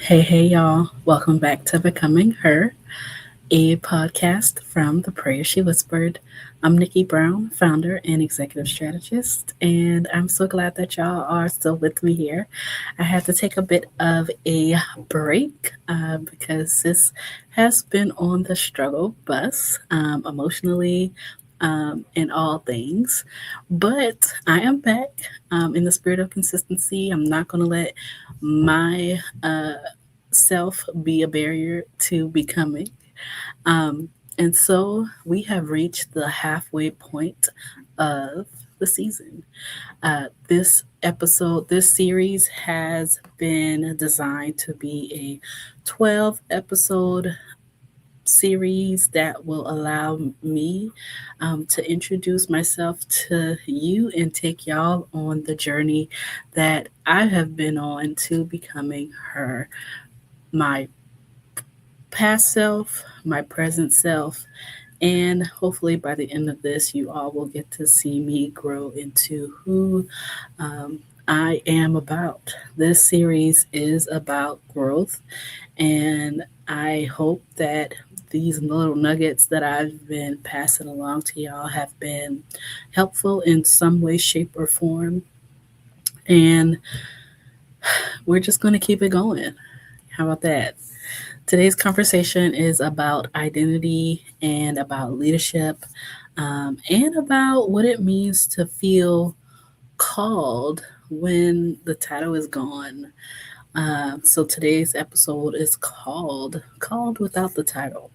Hey, y'all. Welcome back to Becoming Her, a podcast from The Prayer She Whispered. I'm Nikki Brown, founder and executive strategist, and I'm so glad that y'all are still with me here. I had to take a bit of a break because this has been on the struggle bus emotionally. In all things, but I am back in the spirit of consistency. I'm not going to let my self be a barrier to becoming. Um, and so we have reached the halfway point of the season. This series has been designed to be a 12 episode series that will allow me to introduce myself to you and take y'all on the journey that I have been on to becoming her, my past self, my present self, and hopefully by the end of this, you all will get to see me grow into who I am about. This series is about growth, and I hope that these little nuggets that I've been passing along to y'all have been helpful in some way, shape, or form. And we're just going to keep it going. How about that? Today's conversation is about identity and about leadership, and about what it means to feel called when the title is gone. So today's episode is called Without the Title.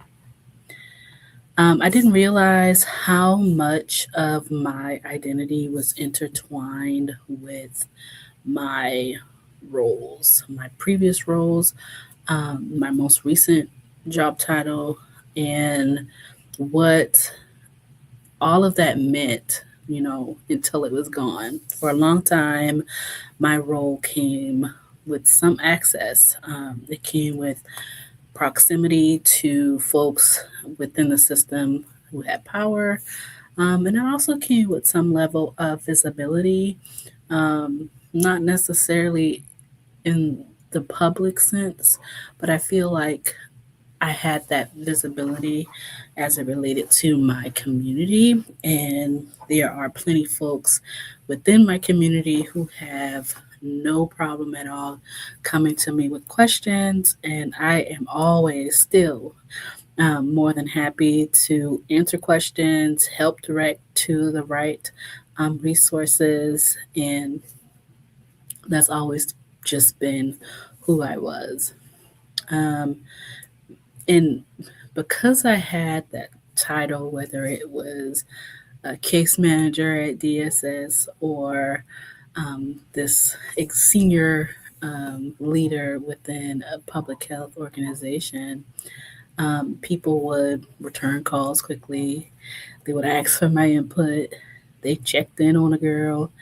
I didn't realize how much of my identity was intertwined with my roles, my previous roles, my most recent job title, and what all of that meant, until it was gone. For a long time, my role came with some access. It came with proximity to folks within the system who had power. And it also came with some level of visibility, not necessarily in the public sense, but I feel like I had that visibility as it related to my community. And there are plenty of folks within my community who have no problem at all coming to me with questions. And I am always still more than happy to answer questions, help direct to the right resources. And that's always just been who I was. Um, and because I had that title, whether it was a case manager at DSS or this senior leader within a public health organization, people would return calls quickly. They would ask for my input. They checked in on a girl,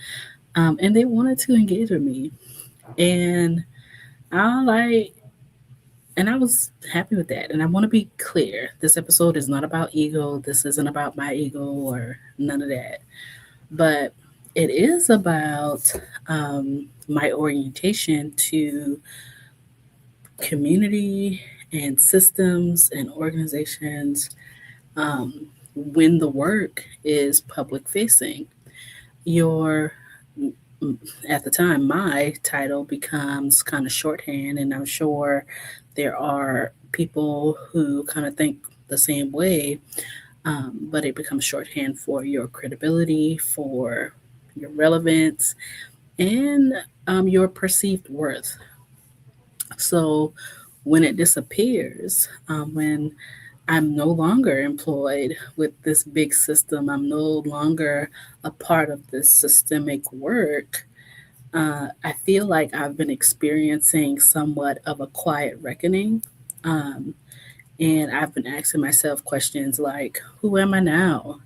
and they wanted to engage with me. And I like And I was happy with that. And I want to be clear, this episode is not about ego. This isn't about my ego or none of that. But it is about my orientation to community and systems and organizations when the work is public facing. Your At the time, my title becomes kind of shorthand, and I'm sure there are people who kind of think the same way, but it becomes shorthand for your credibility, for your relevance, and your perceived worth. So when it disappears, when I'm no longer employed with this big system, I'm no longer a part of this systemic work. I feel like I've been experiencing somewhat of a quiet reckoning. Um, and I've been asking myself questions like, who am I now?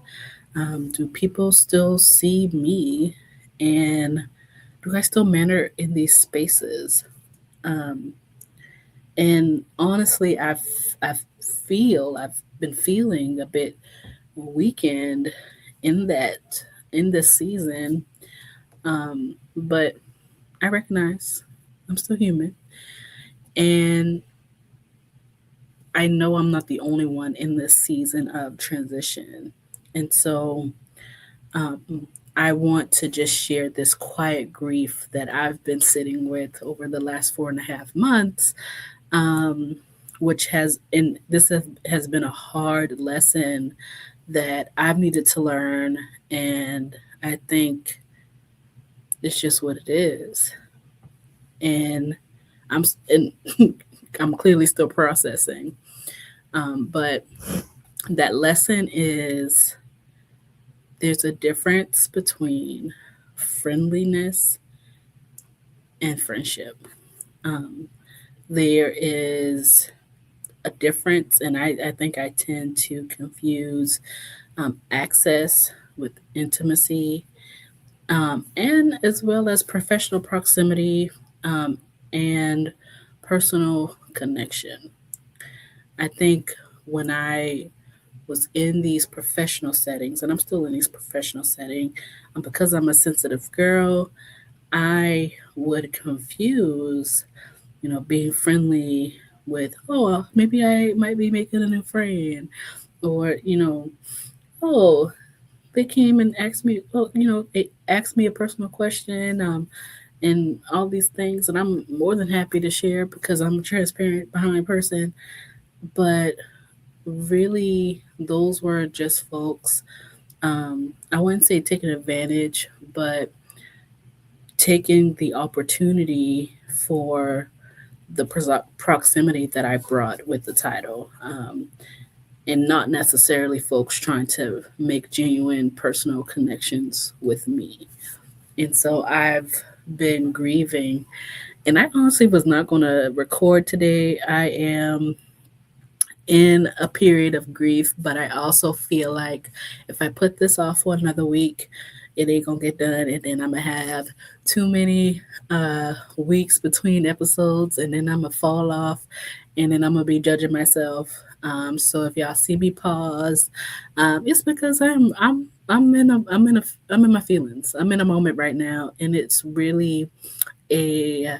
Do people still see me? And do I still matter in these spaces? Um, and honestly, I've been feeling a bit weakened in this season. But I recognize I'm still human. And I know I'm not the only one in this season of transition. And so um, I want to just share this quiet grief that I've been sitting with over the last 4.5 months, um, which has been a hard lesson that I've needed to learn. And I think it's just what it is. And and I'm clearly still processing. But that lesson is there's a difference between friendliness and friendship. Um, there is a difference, and I think I tend to confuse access with intimacy, and as well as professional proximity, um, and personal connection. I think when I was in these professional settings, and I'm still in these professional setting, because I'm a sensitive girl, I would confuse, being friendly with, oh, well, maybe I might be making a new friend, or oh, they came and asked me, oh, they asked me a personal question, and all these things, and I'm more than happy to share because I'm a transparent behind person. But really, those were just folks. I wouldn't say taking advantage, but taking the opportunity for the proximity that I brought with the title, and not necessarily folks trying to make genuine personal connections with me. And so I've been grieving, and I honestly was not going to record today. I am in a period of grief, but I also feel like if I put this off for another week, it ain't gonna get done, and then I'm gonna have too many weeks between episodes, and then I'm gonna fall off, and then I'm gonna be judging myself. So if y'all see me pause, it's because I'm in my feelings. I'm in a moment right now, and it's really a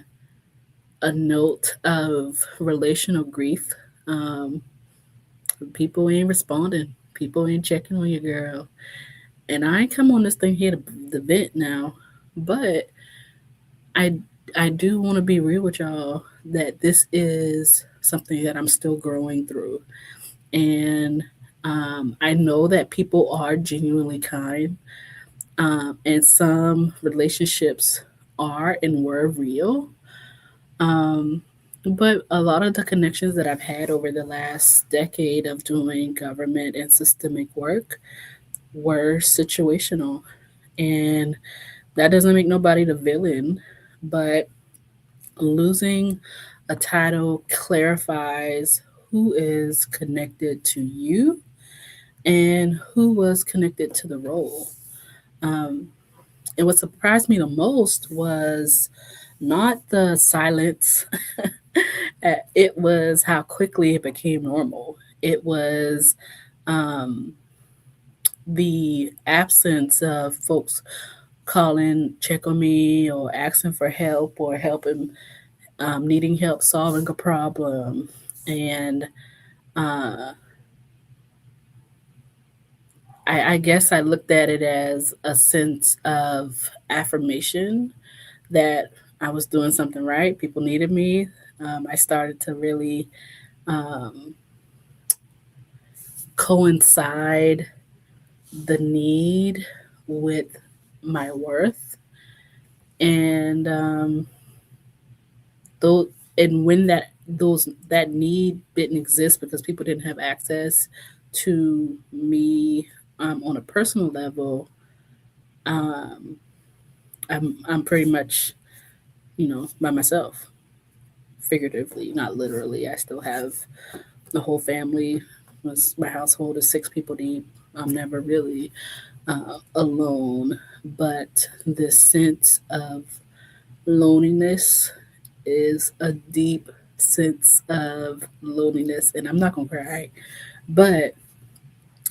a note of relational grief. Um, People ain't responding. People ain't checking on your girl. And I ain't come on this thing here to vent now, but I I do want to be real with y'all that this is something that I'm still growing through, and I know that people are genuinely kind, and some relationships are and were real. Um, but a lot of the connections that I've had over the last decade of doing government and systemic work were situational. And that doesn't make nobody the villain, but losing a title clarifies who is connected to you and who was connected to the role. Um, and what surprised me the most was not the silence. It was how quickly it became normal. It was um, the absence of folks calling, check on me, or asking for help, or helping, needing help solving a problem. And uh, I guess I looked at it as a sense of affirmation that I was doing something right. People needed me. I started to really um, coincide the need with my worth, and though and when that need didn't exist because people didn't have access to me, on a personal level, um, I'm pretty much, by myself, figuratively, not literally. I still have the whole family. My household is 6 people deep. I'm never really alone, but this sense of loneliness is a deep sense of loneliness, and I'm not gonna cry, but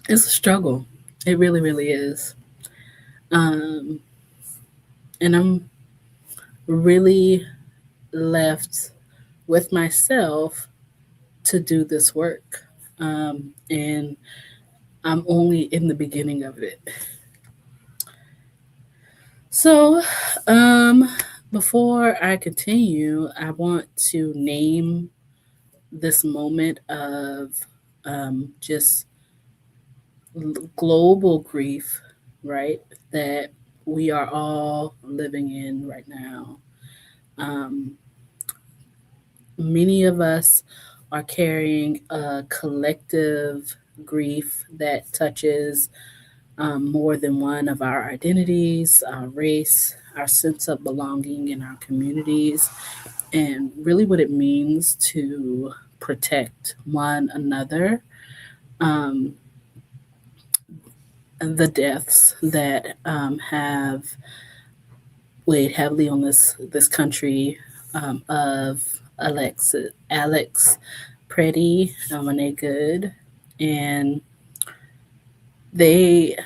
it's a struggle. It really, really is. Um, and I'm really left with myself to do this work. And I'm only in the beginning of it. So, um, before I continue, I want to name this moment of just global grief, right? That we are all living in right now. Um, Many of us are carrying a collective grief that touches more than one of our identities, our race, our sense of belonging in our communities, and really what it means to protect one another. Um, the deaths that have weighed heavily on this country of Alex Pretty, Renee Good, and they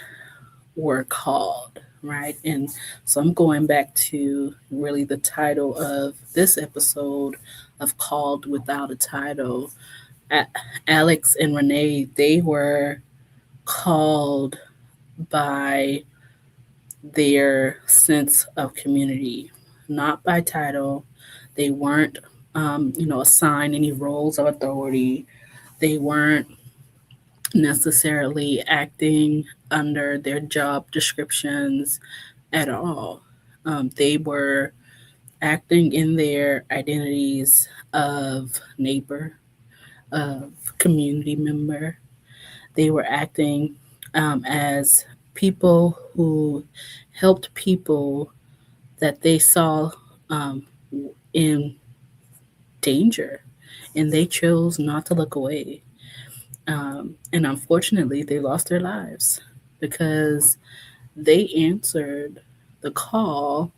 were called, right? And so I'm going back to really the title of this episode of Called Without a Title. A- Alex and Renee, they were called by their sense of community, not by title. They weren't, assigned any roles of authority. They weren't necessarily acting under their job descriptions at all. They were acting in their identities of neighbor, of community member. They were acting as people who helped people that they saw um, in danger, and they chose not to look away. And unfortunately, they lost their lives because they answered the call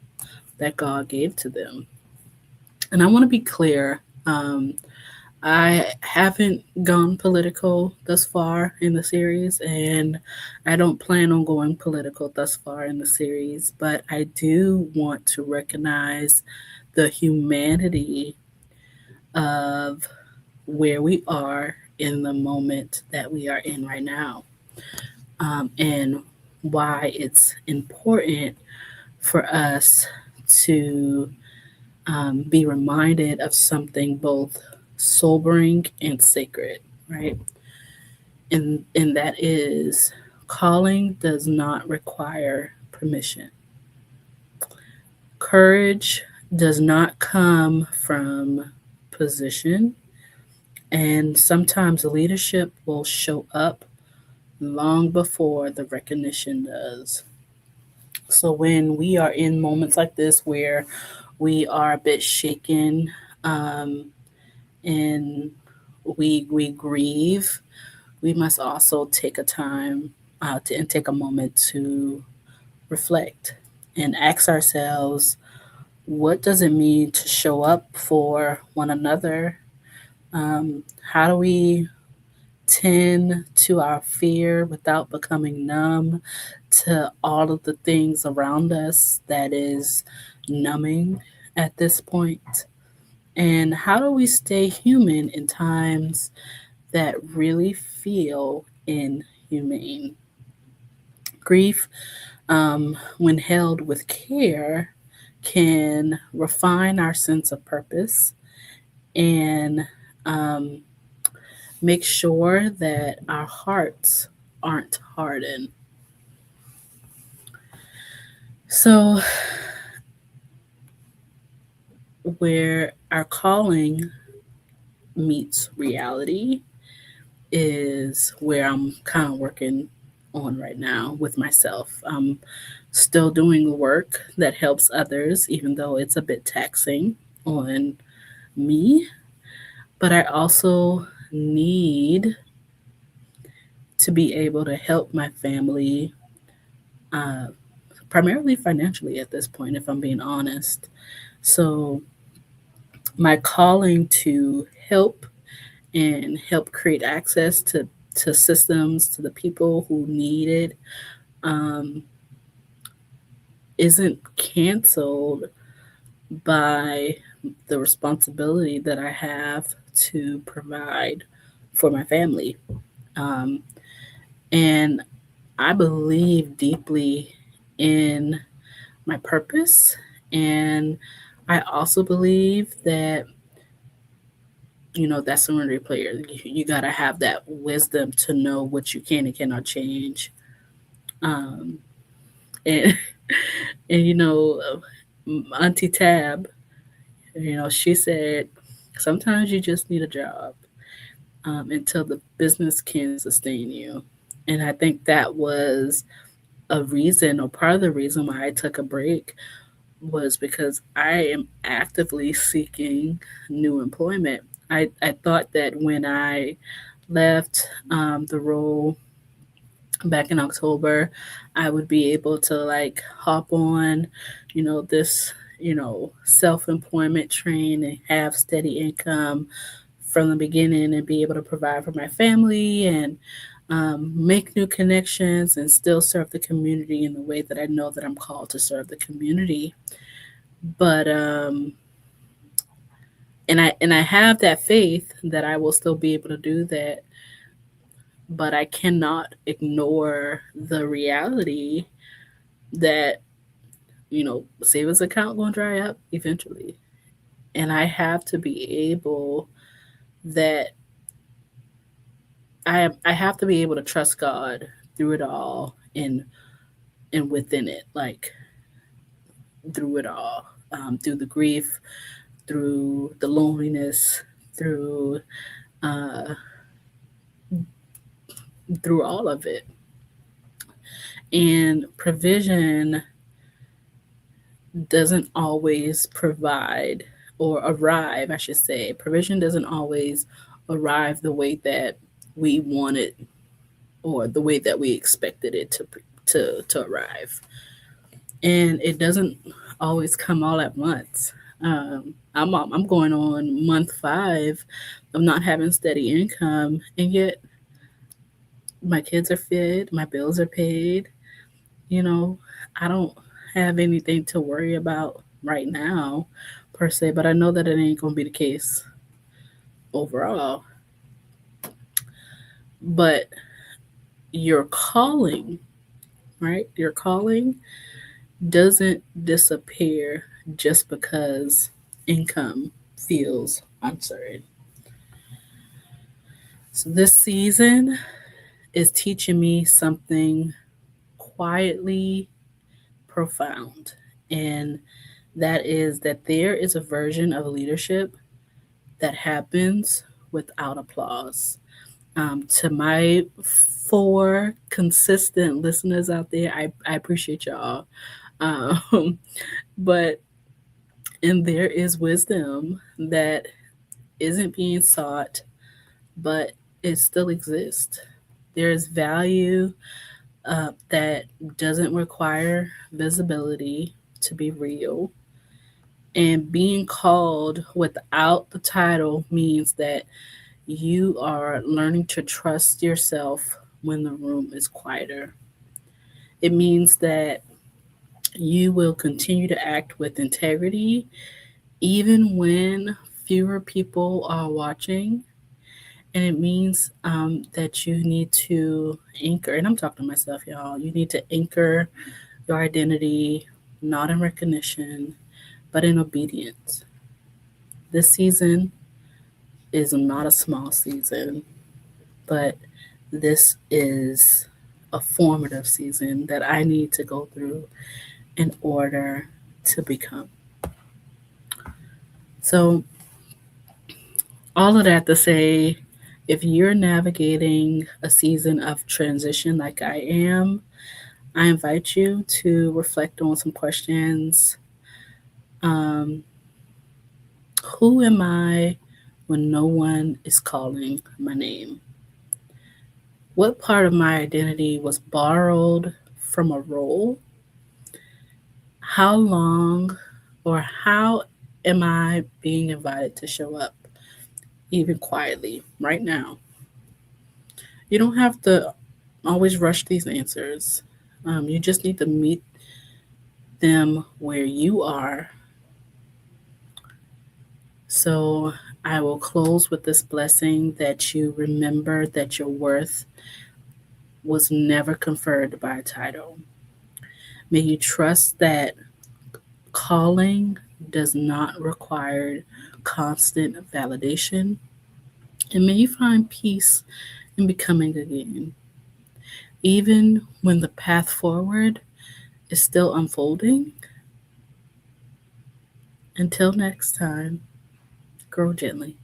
that God gave to them. And I want to be clear. I haven't gone political thus far in the series, and I don't plan on going political thus far in the series, but I do want to recognize the humanity of where we are in the moment that we are in right now, and why it's important for us to be reminded of something both sobering and sacred, right? And that is calling does not require permission. Courage does not come from position, and sometimes leadership will show up long before the recognition does. So when we are in moments like this where we are a bit shaken, um, and we grieve, we must also take a time and take a moment to reflect and ask ourselves, what does it mean to show up for one another? How do we tend to our fear without becoming numb to all of the things around us that is numbing at this point? And how do we stay human in times that really feel inhumane? Grief, when held with care, can refine our sense of purpose and um, make sure that our hearts aren't hardened. So, where our calling meets reality is where I'm kind of working on right now with myself. I'm still doing work that helps others, even though it's a bit taxing on me. But I also need to be able to help my family, uh, primarily financially at this point, if I'm being honest. So, my calling to help create access to systems, to the people who need it, um, isn't canceled by the responsibility that I have to provide for my family. Um, and I believe deeply in my purpose. And I also believe that, that surrender player, you got to have that wisdom to know what you can and cannot change. Um, and, and, Auntie Tab, she said, sometimes you just need a job until the business can sustain you. And I think that was a reason, or part of the reason why I took a break, was because I am actively seeking new employment. I thought that when I left the role back in October, I would be able to like hop on, this, self employment train and have steady income from the beginning and be able to provide for my family and make new connections and still serve the community in the way that I know that I'm called to serve the community. But and I have that faith that I will still be able to do that, but I cannot ignore the reality that savings account going to dry up eventually, and I have to be able that I have to be able to trust God through it all and within it, like through it all, through the grief, through the loneliness, through uh, through all of it. And provision doesn't always provide or arrive, I should say. Provision doesn't always arrive the way that we want it or the way that we expected it to arrive. And it doesn't always come all at once. I'm going on month 5 of not having steady income, and yet my kids are fed, my bills are paid. You know, I don't have anything to worry about right now, per se, but I know that it ain't gonna be the case overall. But your calling, right? Your calling doesn't disappear just because income feels uncertain. So this season is teaching me something quietly profound. And that is that there is a version of leadership that happens without applause. To my 4 consistent listeners out there, I appreciate y'all. Um, but and there is wisdom that isn't being sought, but it still exists. There is value that doesn't require visibility to be real. And being called without the title means that you are learning to trust yourself when the room is quieter. It means that you will continue to act with integrity even when fewer people are watching. And it means that you need to anchor, and I'm talking to myself, y'all. You need to anchor your identity not in recognition, but in obedience. This season is not a small season, but this is a formative season that I need to go through in order to become. So, all of that to say, if you're navigating a season of transition like I am, I invite you to reflect on some questions. Um, who am I when no one is calling my name? What part of my identity was borrowed from a role? How long or how am I being invited to show up, even quietly, right now? You don't have to always rush these answers. You just need to meet them where you are So I will close with this blessing that you remember that your worth was never conferred by a title. May you trust that calling does not require constant validation. And may you find peace in becoming again, even when the path forward is still unfolding. Until next time, grow gently.